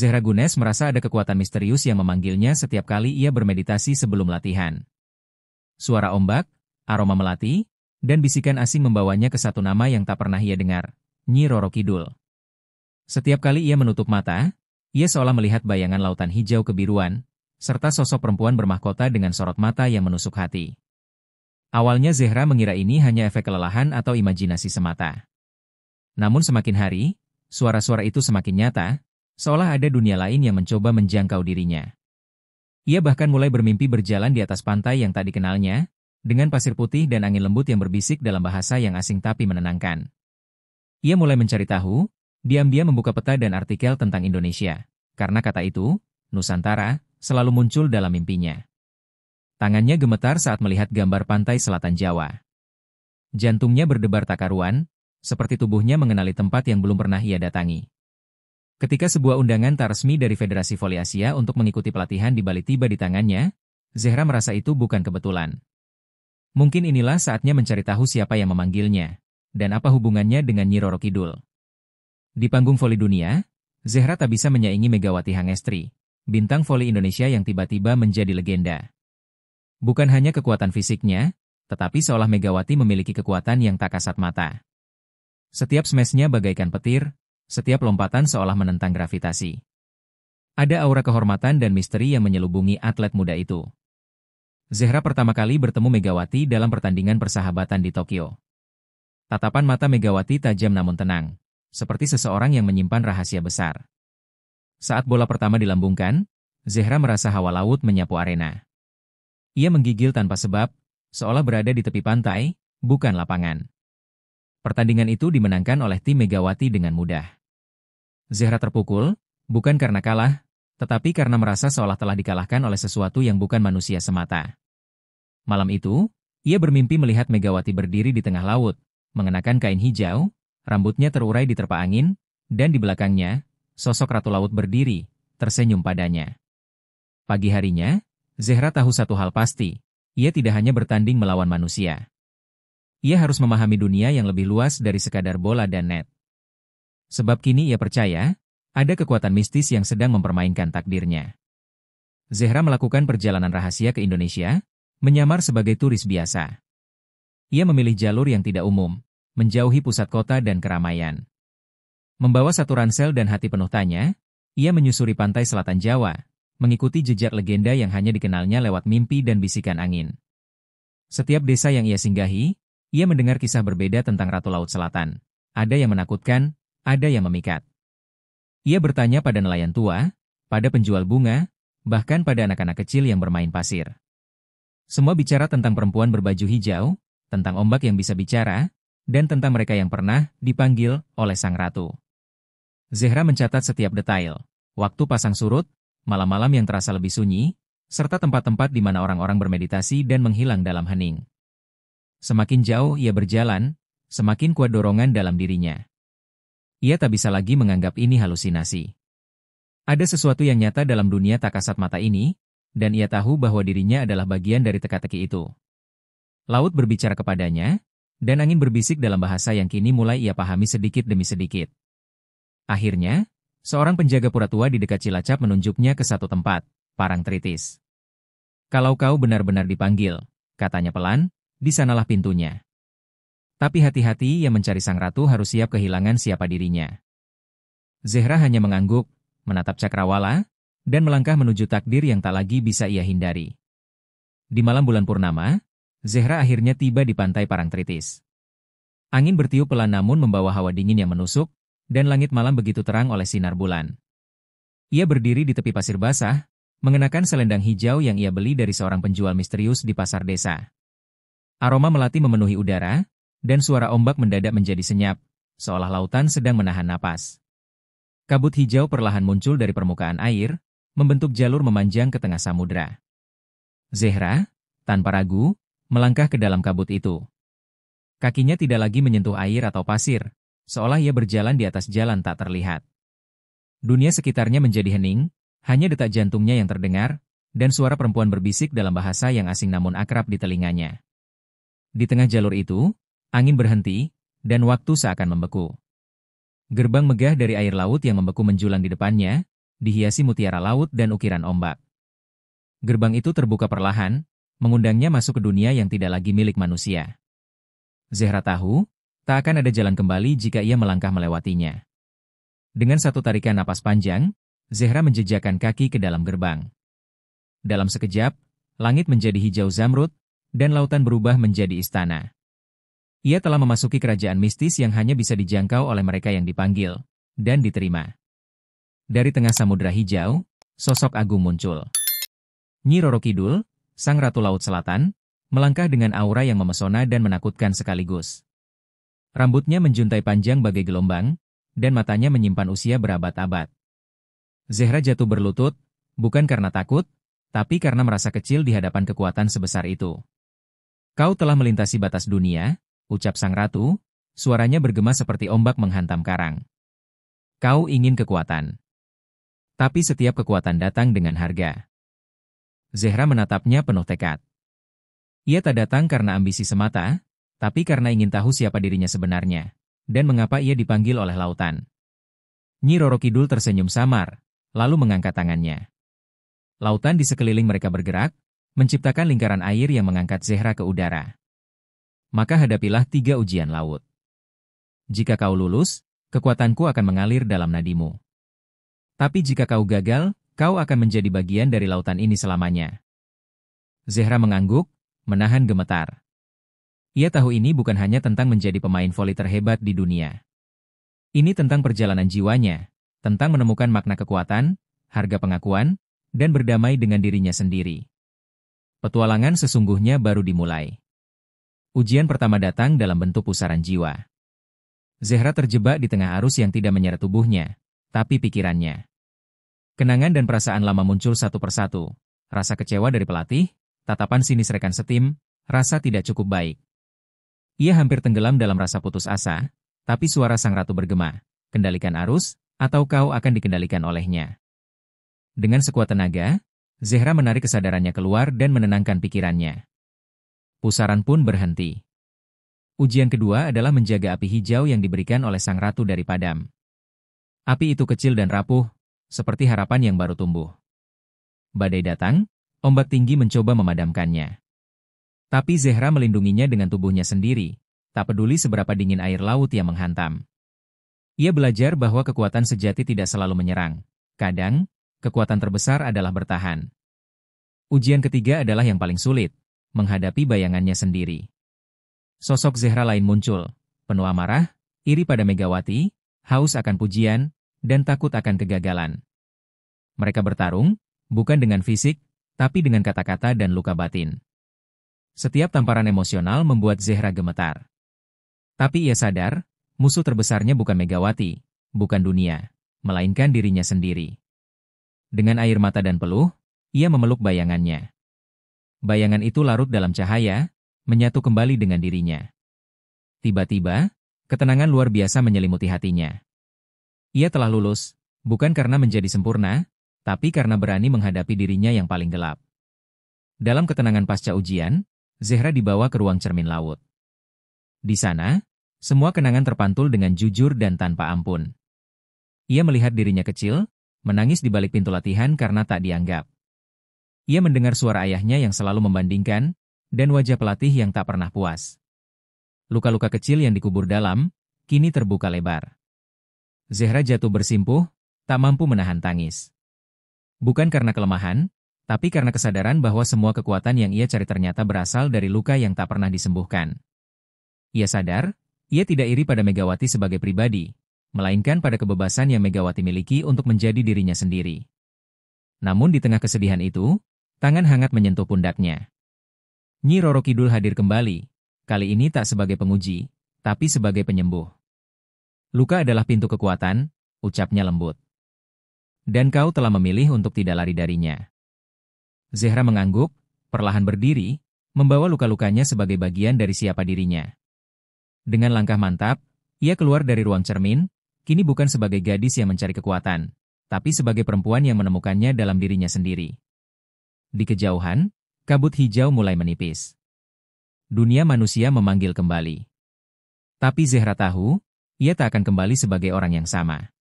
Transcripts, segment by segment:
Zehra Gunes merasa ada kekuatan misterius yang memanggilnya setiap kali ia bermeditasi sebelum latihan. Suara ombak, aroma melati, dan bisikan asing membawanya ke satu nama yang tak pernah ia dengar, Nyi Roro Kidul. Setiap kali ia menutup mata, ia seolah melihat bayangan lautan hijau kebiruan, serta sosok perempuan bermahkota dengan sorot mata yang menusuk hati. Awalnya Zehra mengira ini hanya efek kelelahan atau imajinasi semata. Namun semakin hari, suara-suara itu semakin nyata, seolah ada dunia lain yang mencoba menjangkau dirinya. Ia bahkan mulai bermimpi berjalan di atas pantai yang tak dikenalnya, dengan pasir putih dan angin lembut yang berbisik dalam bahasa yang asing tapi menenangkan. Ia mulai mencari tahu, diam-diam membuka peta dan artikel tentang Indonesia, karena kata itu, Nusantara, selalu muncul dalam mimpinya. Tangannya gemetar saat melihat gambar pantai selatan Jawa. Jantungnya berdebar tak karuan, seperti tubuhnya mengenali tempat yang belum pernah ia datangi. Ketika sebuah undangan tak resmi dari Federasi Voli Asia untuk mengikuti pelatihan di Bali tiba di tangannya, Zehra merasa itu bukan kebetulan. Mungkin inilah saatnya mencari tahu siapa yang memanggilnya, dan apa hubungannya dengan Nyi Roro Kidul. Di panggung voli dunia, Zehra tak bisa menyaingi Megawati Hangestri, bintang voli Indonesia yang tiba-tiba menjadi legenda. Bukan hanya kekuatan fisiknya, tetapi seolah Megawati memiliki kekuatan yang tak kasat mata. Setiap smashnya bagaikan petir, setiap lompatan seolah menentang gravitasi. Ada aura kehormatan dan misteri yang menyelubungi atlet muda itu. Zehra pertama kali bertemu Megawati dalam pertandingan persahabatan di Tokyo. Tatapan mata Megawati tajam namun tenang, seperti seseorang yang menyimpan rahasia besar. Saat bola pertama dilambungkan, Zehra merasa hawa laut menyapu arena. Ia menggigil tanpa sebab, seolah berada di tepi pantai, bukan lapangan. Pertandingan itu dimenangkan oleh tim Megawati dengan mudah. Zehra terpukul, bukan karena kalah, tetapi karena merasa seolah telah dikalahkan oleh sesuatu yang bukan manusia semata. Malam itu, ia bermimpi melihat Megawati berdiri di tengah laut, mengenakan kain hijau, rambutnya terurai diterpa angin, dan di belakangnya, sosok Ratu Laut berdiri, tersenyum padanya. Pagi harinya, Zehra tahu satu hal pasti, ia tidak hanya bertanding melawan manusia. Ia harus memahami dunia yang lebih luas dari sekadar bola dan net. Sebab kini ia percaya, ada kekuatan mistis yang sedang mempermainkan takdirnya. Zehra melakukan perjalanan rahasia ke Indonesia, menyamar sebagai turis biasa. Ia memilih jalur yang tidak umum, menjauhi pusat kota dan keramaian. Membawa satu ransel dan hati penuh tanya, ia menyusuri pantai selatan Jawa, mengikuti jejak legenda yang hanya dikenalnya lewat mimpi dan bisikan angin. Setiap desa yang ia singgahi, ia mendengar kisah berbeda tentang Ratu Laut Selatan. Ada yang menakutkan, ada yang memikat. Ia bertanya pada nelayan tua, pada penjual bunga, bahkan pada anak-anak kecil yang bermain pasir. Semua bicara tentang perempuan berbaju hijau, tentang ombak yang bisa bicara, dan tentang mereka yang pernah dipanggil oleh sang ratu. Zehra mencatat setiap detail, waktu pasang surut, malam-malam yang terasa lebih sunyi, serta tempat-tempat di mana orang-orang bermeditasi dan menghilang dalam hening. Semakin jauh ia berjalan, semakin kuat dorongan dalam dirinya. Ia tak bisa lagi menganggap ini halusinasi. Ada sesuatu yang nyata dalam dunia tak kasat mata ini, dan ia tahu bahwa dirinya adalah bagian dari teka-teki itu. Laut berbicara kepadanya, dan angin berbisik dalam bahasa yang kini mulai ia pahami sedikit demi sedikit. Akhirnya, seorang penjaga pura tua di dekat Cilacap menunjuknya ke satu tempat, Parangtritis. Kalau kau benar-benar dipanggil, katanya pelan, di sanalah pintunya. Tapi hati-hati yang mencari sang ratu harus siap kehilangan siapa dirinya. Zehra hanya mengangguk, menatap cakrawala, dan melangkah menuju takdir yang tak lagi bisa ia hindari. Di malam bulan purnama, Zehra akhirnya tiba di pantai Parangtritis. Angin bertiup pelan namun membawa hawa dingin yang menusuk, dan langit malam begitu terang oleh sinar bulan. Ia berdiri di tepi pasir basah, mengenakan selendang hijau yang ia beli dari seorang penjual misterius di pasar desa. Aroma melati memenuhi udara, dan suara ombak mendadak menjadi senyap, seolah lautan sedang menahan napas. Kabut hijau perlahan muncul dari permukaan air, membentuk jalur memanjang ke tengah samudra. Zehra, tanpa ragu, melangkah ke dalam kabut itu. Kakinya tidak lagi menyentuh air atau pasir, seolah ia berjalan di atas jalan tak terlihat. Dunia sekitarnya menjadi hening, hanya detak jantungnya yang terdengar, dan suara perempuan berbisik dalam bahasa yang asing namun akrab di telinganya. Di tengah jalur itu, angin berhenti, dan waktu seakan membeku. Gerbang megah dari air laut yang membeku menjulang di depannya, dihiasi mutiara laut dan ukiran ombak. Gerbang itu terbuka perlahan, mengundangnya masuk ke dunia yang tidak lagi milik manusia. Zehra tahu, tak akan ada jalan kembali jika ia melangkah melewatinya. Dengan satu tarikan napas panjang, Zehra menjejakkan kaki ke dalam gerbang. Dalam sekejap, langit menjadi hijau zamrud, dan lautan berubah menjadi istana. Ia telah memasuki kerajaan mistis yang hanya bisa dijangkau oleh mereka yang dipanggil dan diterima. Dari tengah samudera hijau, sosok agung muncul. Nyi Roro Kidul, Sang Ratu Laut Selatan, melangkah dengan aura yang memesona dan menakutkan sekaligus. Rambutnya menjuntai panjang bagai gelombang, dan matanya menyimpan usia berabad-abad. Zehra jatuh berlutut, bukan karena takut, tapi karena merasa kecil di hadapan kekuatan sebesar itu. Kau telah melintasi batas dunia, ucap Sang Ratu, suaranya bergema seperti ombak menghantam karang. Kau ingin kekuatan. Tapi setiap kekuatan datang dengan harga. Zehra menatapnya penuh tekad. Ia tak datang karena ambisi semata, tapi karena ingin tahu siapa dirinya sebenarnya, dan mengapa ia dipanggil oleh lautan. Nyi Roro Kidul tersenyum samar, lalu mengangkat tangannya. Lautan di sekeliling mereka bergerak, menciptakan lingkaran air yang mengangkat Zehra ke udara. Maka hadapilah 3 ujian laut. Jika kau lulus, kekuatanku akan mengalir dalam nadimu. Tapi jika kau gagal, kau akan menjadi bagian dari lautan ini selamanya. Zehra mengangguk, menahan gemetar. Ia tahu ini bukan hanya tentang menjadi pemain voli terhebat di dunia. Ini tentang perjalanan jiwanya, tentang menemukan makna kekuatan, harga pengakuan, dan berdamai dengan dirinya sendiri. Petualangan sesungguhnya baru dimulai. Ujian pertama datang dalam bentuk pusaran jiwa. Zehra terjebak di tengah arus yang tidak menyeret tubuhnya, tapi pikirannya. Kenangan dan perasaan lama muncul satu persatu. Rasa kecewa dari pelatih, tatapan sinis rekan setim, rasa tidak cukup baik. Ia hampir tenggelam dalam rasa putus asa, tapi suara Sang Ratu bergema, kendalikan arus, atau kau akan dikendalikan olehnya. Dengan sekuat tenaga, Zehra menarik kesadarannya keluar dan menenangkan pikirannya. Pusaran pun berhenti. Ujian kedua adalah menjaga api hijau yang diberikan oleh Sang Ratu dari padam. Api itu kecil dan rapuh, seperti harapan yang baru tumbuh. Badai datang, ombak tinggi mencoba memadamkannya. Tapi Zehra melindunginya dengan tubuhnya sendiri, tak peduli seberapa dingin air laut yang menghantam. Ia belajar bahwa kekuatan sejati tidak selalu menyerang. Kadang, kekuatan terbesar adalah bertahan. Ujian ketiga adalah yang paling sulit, menghadapi bayangannya sendiri. Sosok Zehra lain muncul, penuh amarah, iri pada Megawati, haus akan pujian, dan takut akan kegagalan. Mereka bertarung, bukan dengan fisik, tapi dengan kata-kata dan luka batin. Setiap tamparan emosional membuat Zehra gemetar. Tapi ia sadar, musuh terbesarnya bukan Megawati, bukan dunia, melainkan dirinya sendiri. Dengan air mata dan peluh, ia memeluk bayangannya. Bayangan itu larut dalam cahaya, menyatu kembali dengan dirinya. Tiba-tiba, ketenangan luar biasa menyelimuti hatinya. Ia telah lulus, bukan karena menjadi sempurna, tapi karena berani menghadapi dirinya yang paling gelap. Dalam ketenangan pasca ujian, Zehra dibawa ke ruang cermin laut. Di sana, semua kenangan terpantul dengan jujur dan tanpa ampun. Ia melihat dirinya kecil, menangis di balik pintu latihan karena tak dianggap. Ia mendengar suara ayahnya yang selalu membandingkan, dan wajah pelatih yang tak pernah puas. Luka-luka kecil yang dikubur dalam, kini terbuka lebar. Zehra jatuh bersimpuh, tak mampu menahan tangis. Bukan karena kelemahan, tapi karena kesadaran bahwa semua kekuatan yang ia cari ternyata berasal dari luka yang tak pernah disembuhkan. Ia sadar, ia tidak iri pada Megawati sebagai pribadi, melainkan pada kebebasan yang Megawati miliki untuk menjadi dirinya sendiri. Namun di tengah kesedihan itu, tangan hangat menyentuh pundaknya. Nyi Roro Kidul hadir kembali, kali ini tak sebagai penguji, tapi sebagai penyembuh. Luka adalah pintu kekuatan, ucapnya lembut. Dan kau telah memilih untuk tidak lari darinya. Zehra mengangguk, perlahan berdiri, membawa luka-lukanya sebagai bagian dari siapa dirinya. Dengan langkah mantap, ia keluar dari ruang cermin, kini bukan sebagai gadis yang mencari kekuatan, tapi sebagai perempuan yang menemukannya dalam dirinya sendiri. Di kejauhan, kabut hijau mulai menipis. Dunia manusia memanggil kembali. Tapi Zehra tahu, ia tak akan kembali sebagai orang yang sama.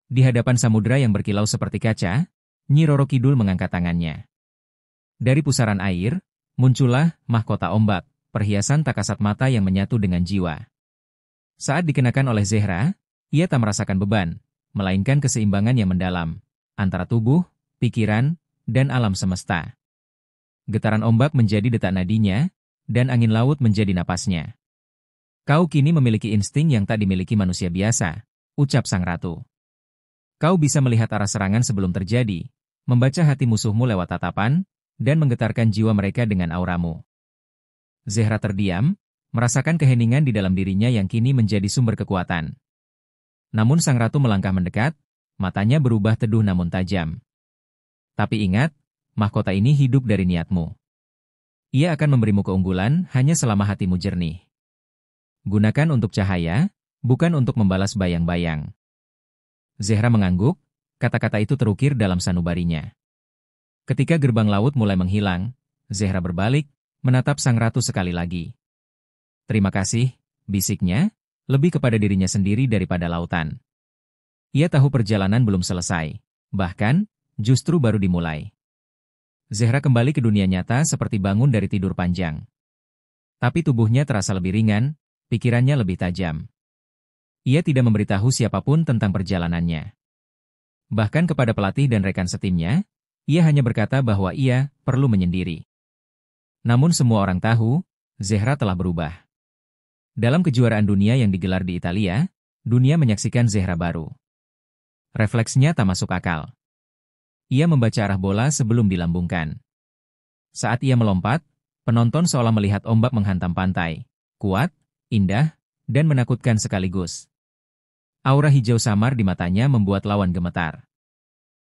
Di hadapan samudera yang berkilau seperti kaca, Nyi Roro Kidul mengangkat tangannya. Dari pusaran air, muncullah mahkota ombak, perhiasan tak kasat mata yang menyatu dengan jiwa. Saat dikenakan oleh Zehra, ia tak merasakan beban, melainkan keseimbangan yang mendalam, antara tubuh, pikiran, dan alam semesta. Getaran ombak menjadi detak nadinya, dan angin laut menjadi napasnya. Kau kini memiliki insting yang tak dimiliki manusia biasa, ucap sang ratu. Kau bisa melihat arah serangan sebelum terjadi, membaca hati musuhmu lewat tatapan, dan menggetarkan jiwa mereka dengan auramu. Zehra terdiam, merasakan keheningan di dalam dirinya yang kini menjadi sumber kekuatan. Namun sang ratu melangkah mendekat, matanya berubah teduh namun tajam. Tapi ingat, mahkota ini hidup dari niatmu. Ia akan memberimu keunggulan hanya selama hatimu jernih. Gunakan untuk cahaya, bukan untuk membalas bayang-bayang. Zehra mengangguk, kata-kata itu terukir dalam sanubarinya. Ketika gerbang laut mulai menghilang, Zehra berbalik, menatap sang ratu sekali lagi. Terima kasih, bisiknya, lebih kepada dirinya sendiri daripada lautan. Ia tahu perjalanan belum selesai, bahkan, justru baru dimulai. Zehra kembali ke dunia nyata seperti bangun dari tidur panjang. Tapi tubuhnya terasa lebih ringan, pikirannya lebih tajam. Ia tidak memberitahu siapapun tentang perjalanannya. Bahkan kepada pelatih dan rekan setimnya, ia hanya berkata bahwa ia perlu menyendiri. Namun semua orang tahu, Zehra telah berubah. Dalam kejuaraan dunia yang digelar di Italia, dunia menyaksikan Zehra baru. Refleksnya tak masuk akal. Ia membaca arah bola sebelum dilambungkan. Saat ia melompat, penonton seolah melihat ombak menghantam pantai. Kuat, indah, dan menakutkan sekaligus. Aura hijau samar di matanya membuat lawan gemetar.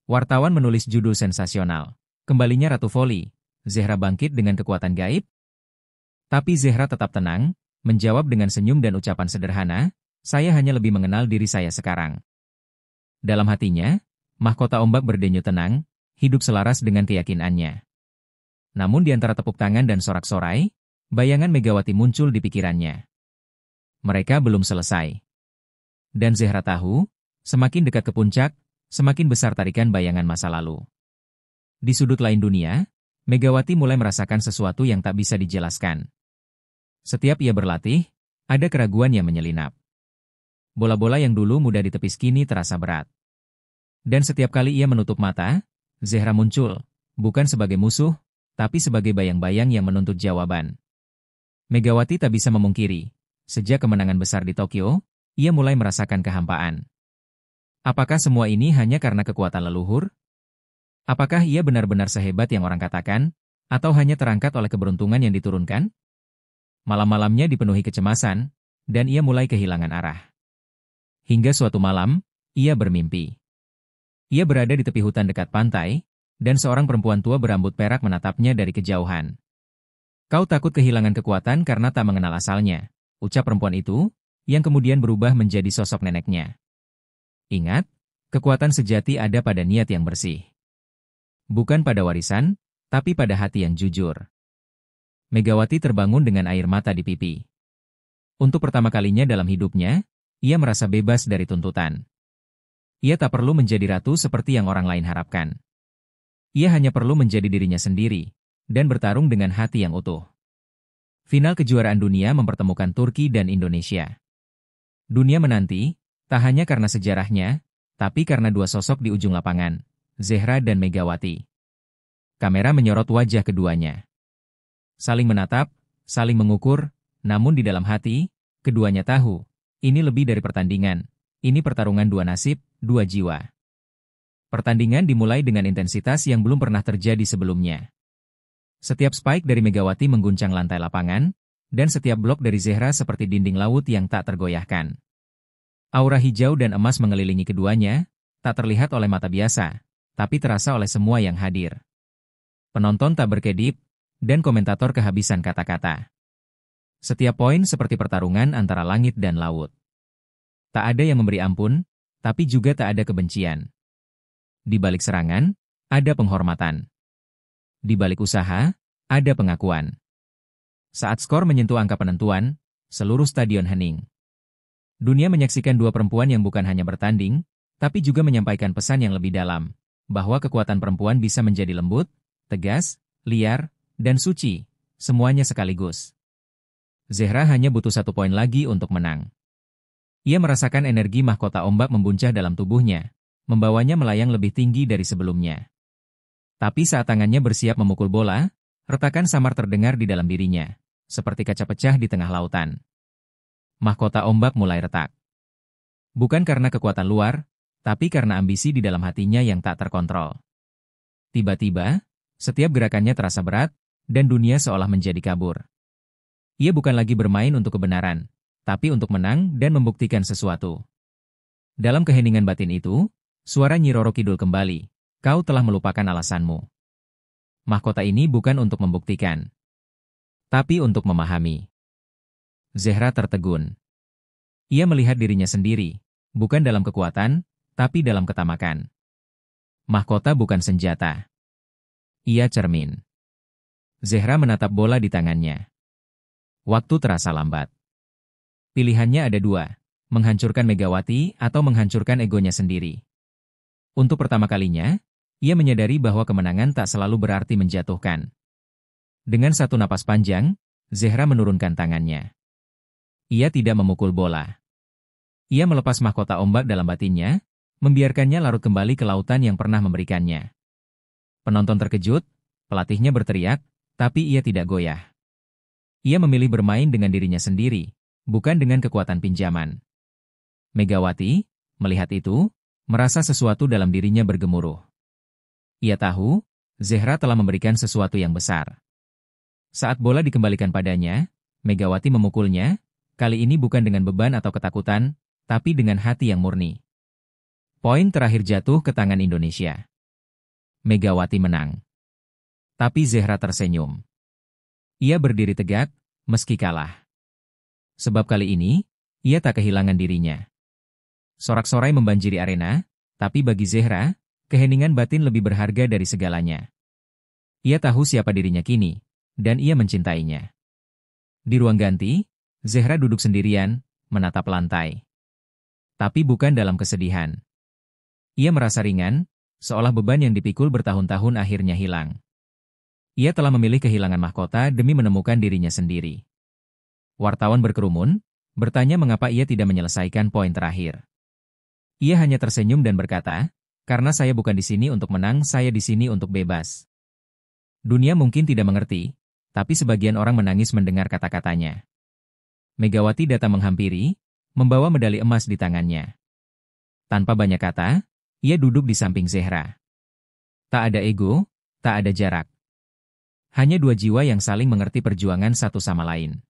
Wartawan menulis judul sensasional. Kembalinya Ratu Voli, Zehra bangkit dengan kekuatan gaib. Tapi Zehra tetap tenang, menjawab dengan senyum dan ucapan sederhana, saya hanya lebih mengenal diri saya sekarang. Dalam hatinya, mahkota ombak berdenyut tenang, hidup selaras dengan keyakinannya. Namun di antara tepuk tangan dan sorak-sorai, bayangan Megawati muncul di pikirannya. Mereka belum selesai. Dan Zehra tahu, semakin dekat ke puncak, semakin besar tarikan bayangan masa lalu. Di sudut lain dunia, Megawati mulai merasakan sesuatu yang tak bisa dijelaskan. Setiap ia berlatih, ada keraguan yang menyelinap. Bola-bola yang dulu mudah ditepis kini terasa berat. Dan setiap kali ia menutup mata, Zehra muncul, bukan sebagai musuh, tapi sebagai bayang-bayang yang menuntut jawaban. Megawati tak bisa memungkiri, sejak kemenangan besar di Tokyo, ia mulai merasakan kehampaan. Apakah semua ini hanya karena kekuatan leluhur? Apakah ia benar-benar sehebat yang orang katakan, atau hanya terangkat oleh keberuntungan yang diturunkan? Malam-malamnya dipenuhi kecemasan, dan ia mulai kehilangan arah. Hingga suatu malam, ia bermimpi. Ia berada di tepi hutan dekat pantai, dan seorang perempuan tua berambut perak menatapnya dari kejauhan. Kau takut kehilangan kekuatan karena tak mengenal asalnya, ucap perempuan itu, yang kemudian berubah menjadi sosok neneknya. Ingat, kekuatan sejati ada pada niat yang bersih. Bukan pada warisan, tapi pada hati yang jujur. Megawati terbangun dengan air mata di pipi. Untuk pertama kalinya dalam hidupnya, ia merasa bebas dari tuntutan. Ia tak perlu menjadi ratu seperti yang orang lain harapkan. Ia hanya perlu menjadi dirinya sendiri, dan bertarung dengan hati yang utuh. Final kejuaraan dunia mempertemukan Turki dan Indonesia. Dunia menanti, tak hanya karena sejarahnya, tapi karena dua sosok di ujung lapangan, Zehra dan Megawati. Kamera menyorot wajah keduanya. Saling menatap, saling mengukur, namun di dalam hati, keduanya tahu, ini lebih dari pertandingan, ini pertarungan dua nasib, dua jiwa. Pertandingan dimulai dengan intensitas yang belum pernah terjadi sebelumnya. Setiap spike dari Megawati mengguncang lantai lapangan, dan setiap blok dari Zehra seperti dinding laut yang tak tergoyahkan. Aura hijau dan emas mengelilingi keduanya, tak terlihat oleh mata biasa, tapi terasa oleh semua yang hadir. Penonton tak berkedip, dan komentator kehabisan kata-kata. Setiap poin seperti pertarungan antara langit dan laut. Tak ada yang memberi ampun, tapi juga tak ada kebencian. Di balik serangan, ada penghormatan. Di balik usaha, ada pengakuan. Saat skor menyentuh angka penentuan, seluruh stadion hening. Dunia menyaksikan dua perempuan yang bukan hanya bertanding, tapi juga menyampaikan pesan yang lebih dalam, bahwa kekuatan perempuan bisa menjadi lembut, tegas, liar, dan suci, semuanya sekaligus. Zehra hanya butuh 1 poin lagi untuk menang. Ia merasakan energi mahkota ombak membuncah dalam tubuhnya, membawanya melayang lebih tinggi dari sebelumnya. Tapi saat tangannya bersiap memukul bola, retakan samar terdengar di dalam dirinya, seperti kaca pecah di tengah lautan. Mahkota ombak mulai retak. Bukan karena kekuatan luar, tapi karena ambisi di dalam hatinya yang tak terkontrol. Tiba-tiba, setiap gerakannya terasa berat, dan dunia seolah menjadi kabur. Ia bukan lagi bermain untuk kebenaran, tapi untuk menang dan membuktikan sesuatu. Dalam keheningan batin itu, suara Nyi Roro Kidul kembali, kau telah melupakan alasanmu. Mahkota ini bukan untuk membuktikan, tapi untuk memahami. Zehra tertegun. Ia melihat dirinya sendiri, bukan dalam kekuatan, tapi dalam ketamakan. Mahkota bukan senjata. Ia cermin. Zehra menatap bola di tangannya. Waktu terasa lambat. Pilihannya ada 2, menghancurkan Megawati atau menghancurkan egonya sendiri. Untuk pertama kalinya, ia menyadari bahwa kemenangan tak selalu berarti menjatuhkan. Dengan satu napas panjang, Zehra menurunkan tangannya. Ia tidak memukul bola. Ia melepas mahkota ombak dalam batinnya, membiarkannya larut kembali ke lautan yang pernah memberikannya. Penonton terkejut, pelatihnya berteriak, tapi ia tidak goyah. Ia memilih bermain dengan dirinya sendiri, bukan dengan kekuatan pinjaman. Megawati, melihat itu, merasa sesuatu dalam dirinya bergemuruh. Ia tahu, Zehra telah memberikan sesuatu yang besar. Saat bola dikembalikan padanya, Megawati memukulnya, kali ini bukan dengan beban atau ketakutan, tapi dengan hati yang murni. Poin terakhir jatuh ke tangan Indonesia. Megawati menang. Tapi Zehra tersenyum. Ia berdiri tegak, meski kalah. Sebab kali ini, ia tak kehilangan dirinya. Sorak-sorai membanjiri arena, tapi bagi Zehra, keheningan batin lebih berharga dari segalanya. Ia tahu siapa dirinya kini, dan ia mencintainya. Di ruang ganti, Zehra duduk sendirian, menatap lantai. Tapi bukan dalam kesedihan. Ia merasa ringan, seolah beban yang dipikul bertahun-tahun akhirnya hilang. Ia telah memilih kehilangan mahkota demi menemukan dirinya sendiri. Wartawan berkerumun, bertanya mengapa ia tidak menyelesaikan poin terakhir. Ia hanya tersenyum dan berkata, karena saya bukan di sini untuk menang, saya di sini untuk bebas. Dunia mungkin tidak mengerti, tapi sebagian orang menangis mendengar kata-katanya. Megawati datang menghampiri, membawa medali emas di tangannya. Tanpa banyak kata, ia duduk di samping Zehra. Tak ada ego, tak ada jarak. Hanya 2 jiwa yang saling mengerti perjuangan satu sama lain.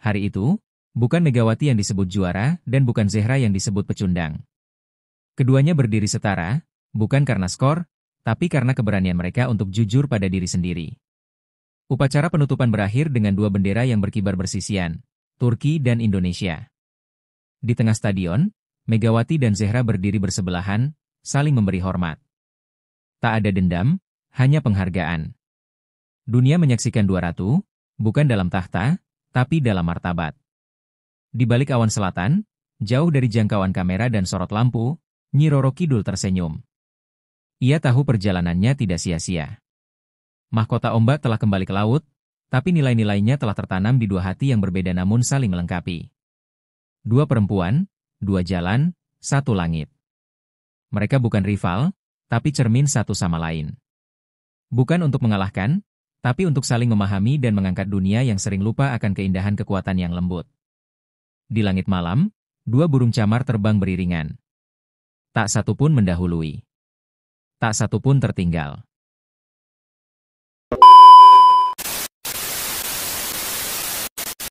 Hari itu, bukan Megawati yang disebut juara dan bukan Zehra yang disebut pecundang. Keduanya berdiri setara, bukan karena skor, tapi karena keberanian mereka untuk jujur pada diri sendiri. Upacara penutupan berakhir dengan 2 bendera yang berkibar bersisian, Turki dan Indonesia. Di tengah stadion, Megawati dan Zehra berdiri bersebelahan, saling memberi hormat. Tak ada dendam, hanya penghargaan. Dunia menyaksikan 2 ratu, bukan dalam tahta, tapi dalam martabat. Di balik awan selatan, jauh dari jangkauan kamera dan sorot lampu, Nyi Roro Kidul tersenyum. Ia tahu perjalanannya tidak sia-sia. Mahkota ombak telah kembali ke laut, tapi nilai-nilainya telah tertanam di 2 hati yang berbeda namun saling melengkapi. 2 perempuan, 2 jalan, 1 langit. Mereka bukan rival, tapi cermin satu sama lain. Bukan untuk mengalahkan, tapi untuk saling memahami dan mengangkat dunia yang sering lupa akan keindahan kekuatan yang lembut. Di langit malam, 2 burung camar terbang beriringan. Tak satu pun mendahului. Tak satu pun tertinggal.